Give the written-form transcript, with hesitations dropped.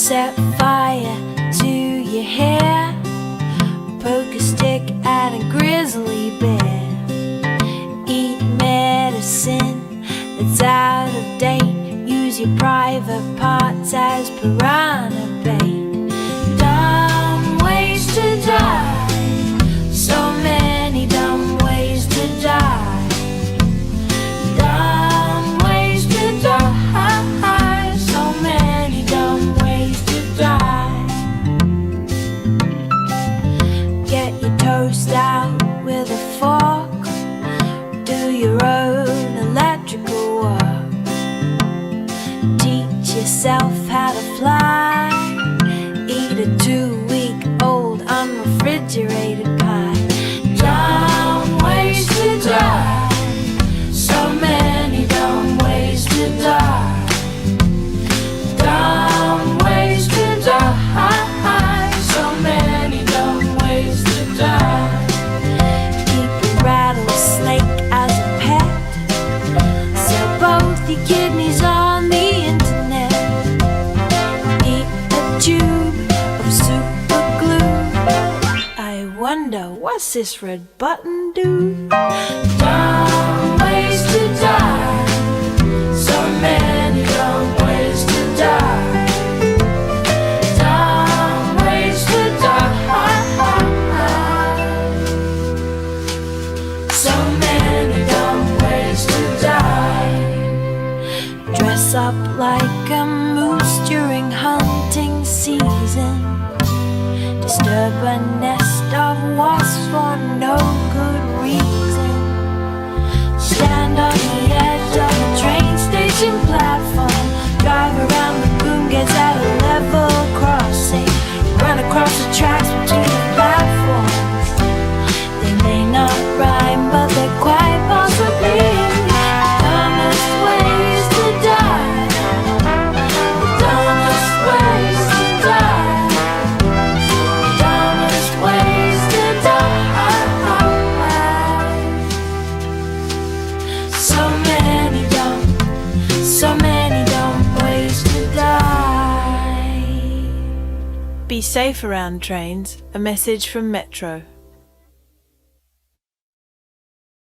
Set fire to your hair, poke a stick at a grizzly bear. Eat medicine that's out of date, use your private parts as piranha bait. Dumb ways to die, so many dumb ways to die. Dumb ways to die, so many dumb ways to die. Get your toast out with a fork, do your own electrical work. Teach yourself how to fly, eat a 2-week-old unrefrigerated pie. Dumb ways to die, so many dumb ways to die. Dumb ways to die, so many dumb ways to die. Keep a rattlesnake as a pet, sell both your kidneys on the internet. Eat a tube of super glue. I wonder, what's this red button do? Dumb ways to die, so many dumb ways to die. Dumb ways to die, so many dumb ways to die. Dress up like a moose during hunting season, disturb a nest of wasps for no good reason. Stand on the edge of a train station platform, drive around the boom gates at a level crossing, run across the tracks between the platforms. They may not rhyme, but they're quite possibly dumbest ways to die. The dumbest ways to die. Dumbest ways to die. So many dumb ways to die. Be safe around trains. A message from Metro.